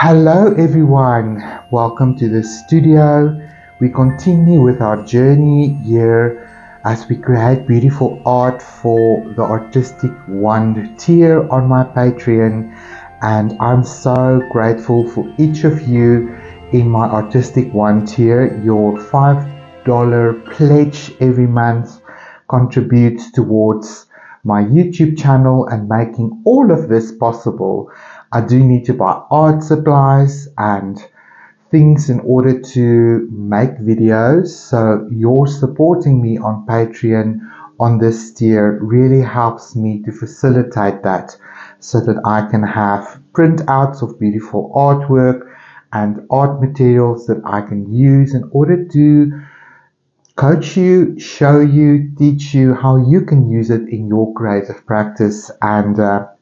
Hello everyone, welcome to the studio. We continue with our journey here as we create beautiful art for the artistic wand tier on my Patreon, and I'm so grateful for each of you in my artistic wand tier. Your $5 pledge every month contributes towards my YouTube channel and making all of this possible. I do need to buy art supplies and things in order to make videos, so your supporting me on Patreon on this tier really helps me to facilitate that, so that I can have printouts of beautiful artwork and art materials that I can use in order to coach you, show you, teach you how you can use it in your creative practice. And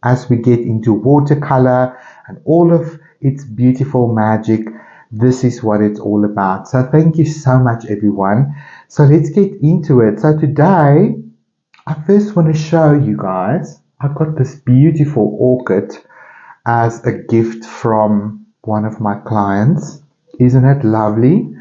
as we get into watercolor and all of its beautiful magic, this is what it's all about. So thank you so much, everyone. So let's get into it. So today, I first want to show you guys, I got this beautiful orchid as a gift from one of my clients. Isn't it lovely?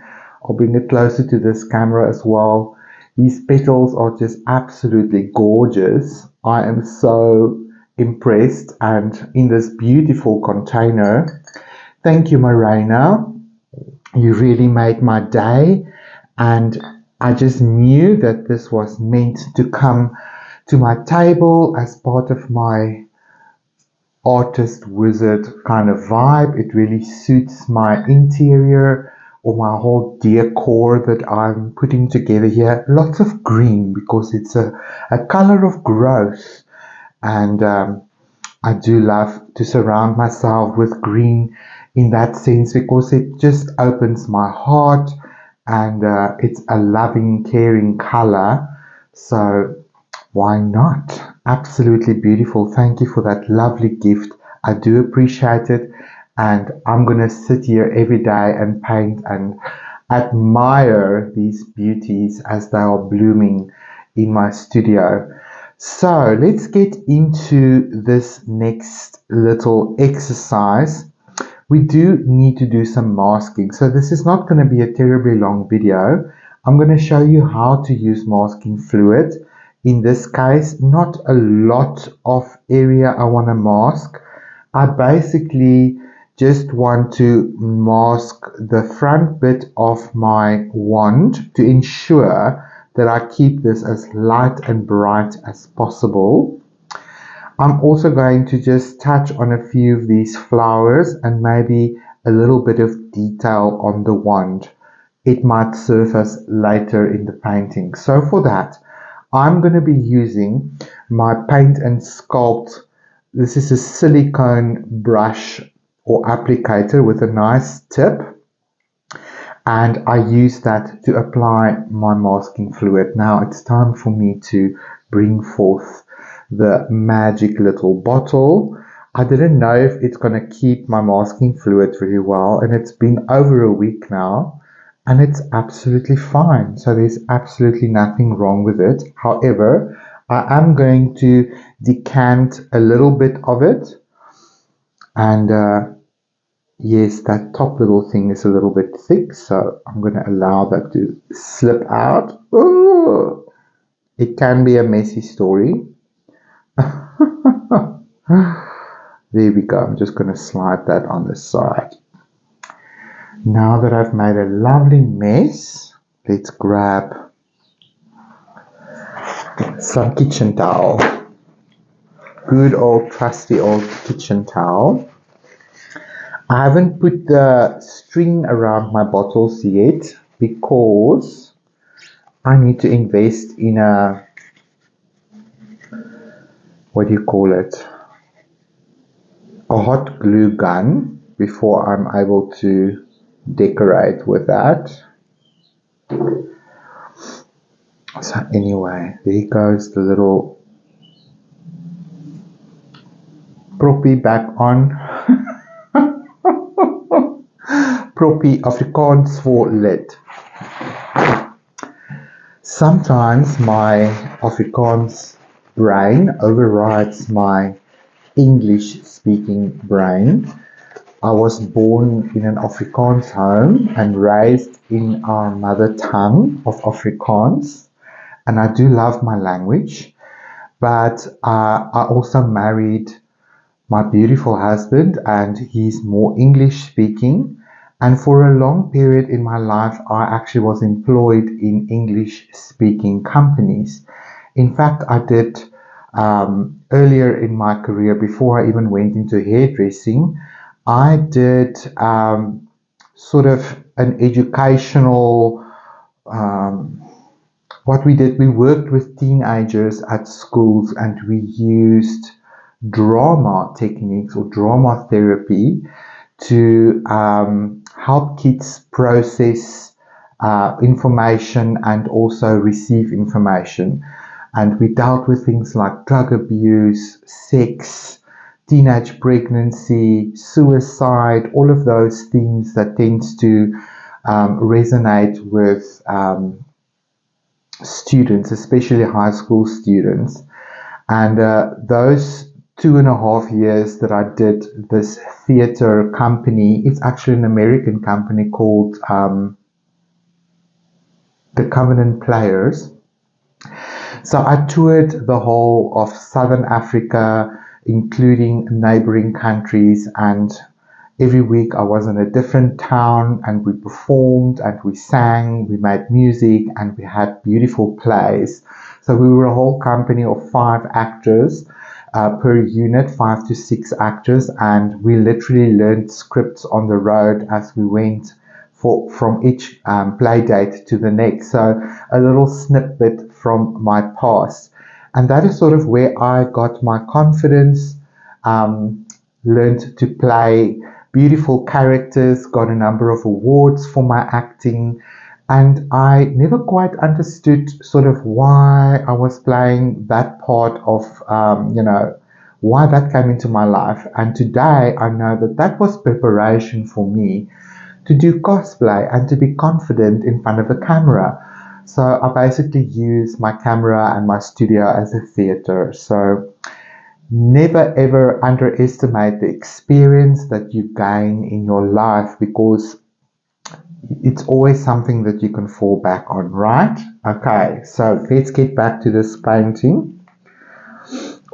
I'll bring it closer to this camera as well. These petals are just absolutely gorgeous. I am so impressed, and in this beautiful container. Thank you, Morena. You really made my day, and I just knew that this was meant to come to my table as part of my artist wizard kind of vibe. It really suits my interior or my whole decor that I'm putting together here. Lots of green because it's a color of growth, and I do love to surround myself with green in that sense because it just opens my heart, and it's a loving, caring color. So why not? Absolutely beautiful. Thank you for that lovely gift. I do appreciate it, and I'm gonna sit here every day and paint and admire these beauties as they are blooming in my studio. So let's get into this next little exercise. We do need to do some masking, so this is not going to be a terribly long video. I'm going to show you how to use masking fluid. In this case, not a lot of area I want to mask. I basically just want to mask the front bit of my wand to ensure that I keep this as light and bright as possible. I'm also going to just touch on a few of these flowers and maybe a little bit of detail on the wand. It might surface later in the painting. So for that, I'm going to be using my Paint and Sculpt. This is a silicone brush or applicator with a nice tip, and I use that to apply my masking fluid. Now it's time for me to bring forth the magic little bottle. I didn't know if it's going to keep my masking fluid very well, and it's been over a week now, and it's absolutely fine. So there's absolutely nothing wrong with it. However, I am going to decant a little bit of it, and yes, that top little thing is a little bit thick, so I'm going to allow that to slip out. Ooh, it can be a messy story. There we go. I'm just going to slide that on the side. Now that I've made a lovely mess, let's grab some kitchen towel. Good old trusty old kitchen towel. I haven't put the string around my bottles yet because I need to invest in a, what do you call it, a hot glue gun before I'm able to decorate with that. So anyway, there goes the little proppie back on. Proppie Afrikaans for lid. Sometimes my Afrikaans brain overrides my English speaking brain, I was born in an Afrikaans home and raised in our mother tongue of Afrikaans, and I do love my language. But I also married my beautiful husband, and he's more English speaking. And for a long period in my life, I actually was employed in English speaking companies. In fact, I did earlier in my career, before I even went into hairdressing, I did sort of an educational um, what we did, we worked with teenagers at schools and we used drama techniques or drama therapy to help kids process information and also receive information. And we dealt with things like drug abuse, sex, teenage pregnancy, suicide, all of those things that tends to resonate with students, especially high school students. And those 2.5 years that I did this theater company, it's actually an American company called the Covenant Players. So I toured the whole of Southern Africa, including neighboring countries, and every week I was in a different town and we performed and we sang, we made music, and we had beautiful plays. So we were a whole company of 5 actors per unit, 5 to 6 actors, and we literally learned scripts on the road as we went from each play date to the next. So a little snippet from my past. And that is sort of where I got my confidence, learned to play beautiful characters, got a number of awards for my acting. And I never quite understood sort of why I was playing that part of, why that came into my life. And today I know that that was preparation for me to do cosplay and to be confident in front of a camera. So I basically use my camera and my studio as a theater. So never ever underestimate the experience that you gain in your life, because it's always something that you can fall back on, right? Okay, so let's get back to this painting.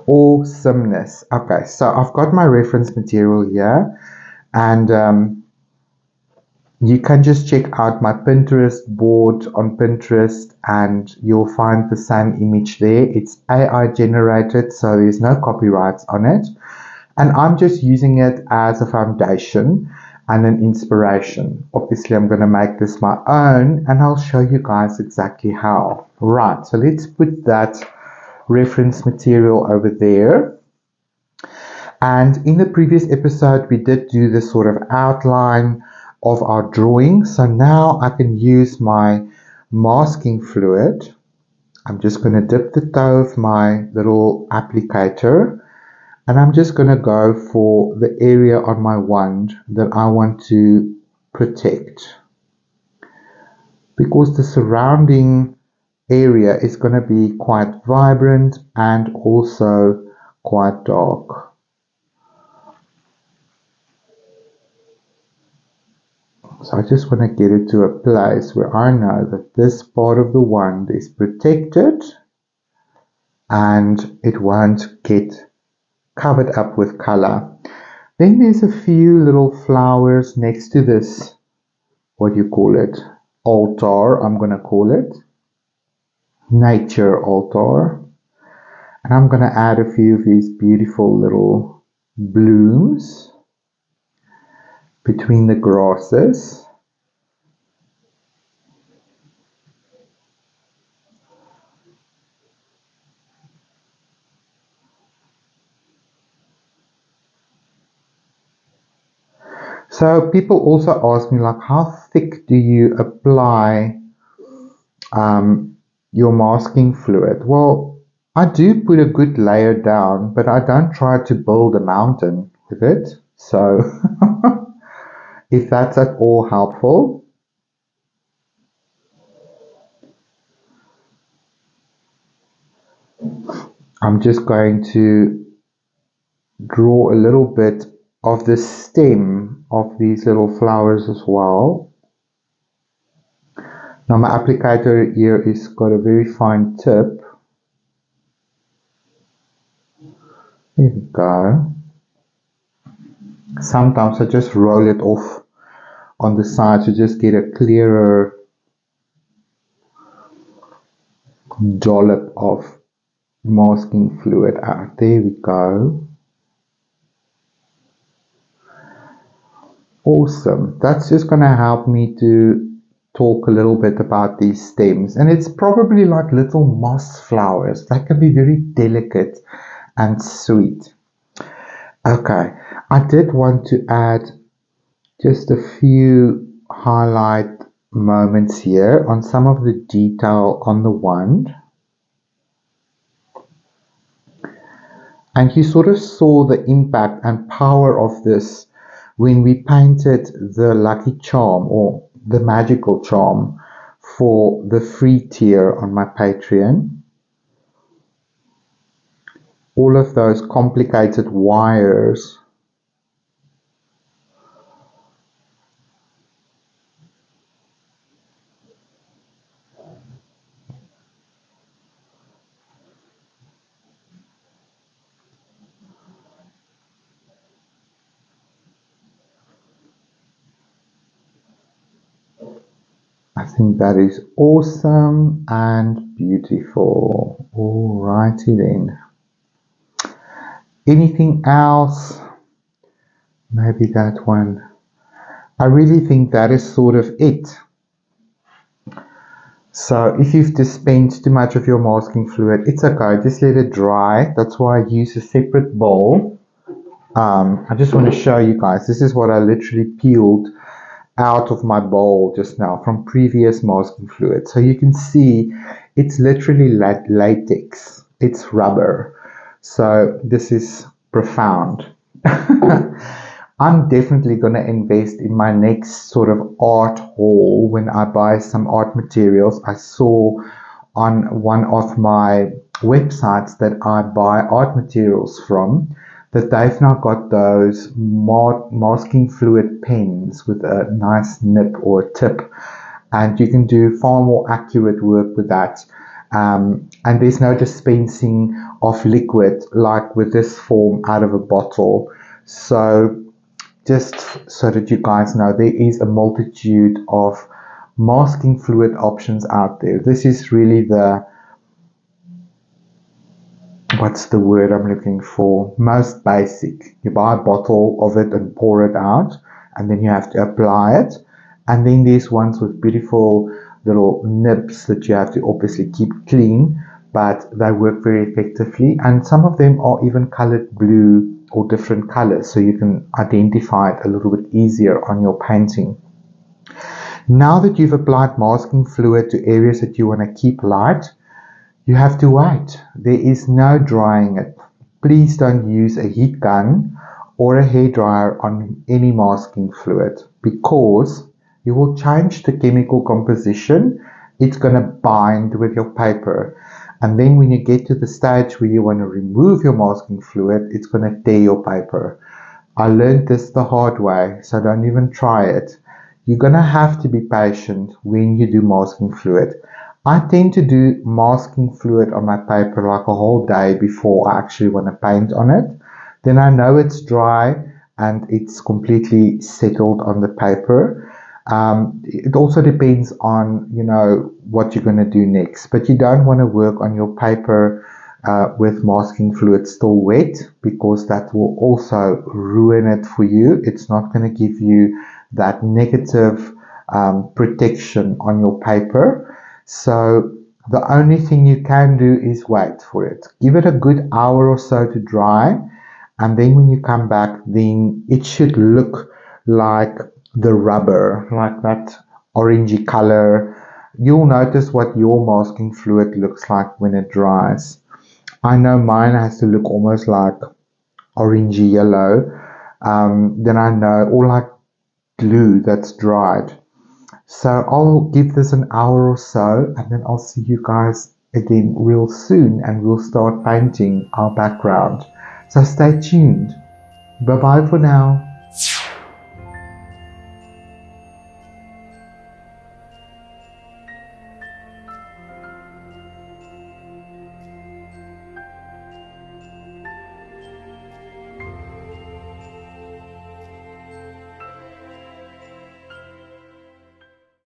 Awesomeness. Okay, so I've got my reference material here, and you can just check out my Pinterest board on Pinterest and you'll find the same image there. It's AI generated, so there's no copyrights on it. And I'm just using it as a foundation and an inspiration. Obviously, I'm going to make this my own and I'll show you guys exactly how. Right, so let's put that reference material over there. And in the previous episode, we did do this sort of outline of our drawing. So now I can use my masking fluid. I'm just going to dip the toe of my little applicator, and I'm just going to go for the area on my wand that I want to protect, because the surrounding area is going to be quite vibrant and also quite dark. So I just want to get it to a place where I know that this part of the wand is protected and it won't get covered up with color. Then there's a few little flowers next to this, what do you call it? Altar, I'm going to call it. Nature altar. And I'm going to add a few of these beautiful little blooms between the grasses. So people also ask me, like, how thick do you apply your masking fluid? Well, I do put a good layer down, but I don't try to build a mountain with it. So if that's at all helpful. I'm just going to draw a little bit of the stem of these little flowers as well. Now my applicator here is got a very fine tip. There we go. Sometimes I just roll it off on the side to just get a clearer dollop of masking fluid out. There we go. Awesome. That's just going to help me to talk a little bit about these stems. And it's probably like little moss flowers. They can be very delicate and sweet. Okay, I did want to add just a few highlight moments here on some of the detail on the wand. And you sort of saw the impact and power of this when we painted the lucky charm or the magical charm for the free tier on my Patreon. All of those complicated wires I think that is awesome and beautiful. Alrighty then. Anything else? Maybe that one. I really think that is sort of it. So if you've dispensed too much of your masking fluid, it's okay, just let it dry. That's why I use a separate bowl. I just want to show you guys, this is what I literally peeled out of my bowl just now from previous masking fluid. So you can see it's literally latex, it's rubber. So this is profound. I'm definitely going to invest in my next sort of art haul when I buy some art materials. I saw on one of my websites that I buy art materials from that they've now got those masking fluid pens with a nice nib or a tip, and you can do far more accurate work with that. And there's no dispensing of liquid like with this form out of a bottle. So just so that you guys know, there is a multitude of masking fluid options out there. This is really the, what's the word I'm looking for? Most basic. You buy a bottle of it and pour it out, and then you have to apply it. And then there's ones with beautiful little nibs that you have to obviously keep clean, but they work very effectively. And some of them are even colored blue or different colors, so you can identify it a little bit easier on your painting. Now that you've applied masking fluid to areas that you want to keep light, you have to wait. There is no drying it. Please don't use a heat gun or a hairdryer on any masking fluid, because you will change the chemical composition. It's going to bind with your paper. And then when you get to the stage where you want to remove your masking fluid, it's going to tear your paper. I learned this the hard way, so don't even try it. You're going to have to be patient when you do masking fluid. I tend to do masking fluid on my paper like a whole day before I actually want to paint on it. Then I know it's dry and it's completely settled on the paper. It also depends on, you know, what you're going to do next. But you don't want to work on your paper with masking fluid still wet, because that will also ruin it for you. It's not going to give you that negative protection on your paper. So the only thing you can do is wait for it. Give it a good hour or so to dry. And then when you come back, then it should look like the rubber, like that orangey color. You'll notice what your masking fluid looks like when it dries. I know mine has to look almost like orangey yellow. Then I know, or like glue that's dried. So I'll give this an hour or so, and then I'll see you guys again real soon, and we'll start painting our background. So stay tuned. Bye bye for now.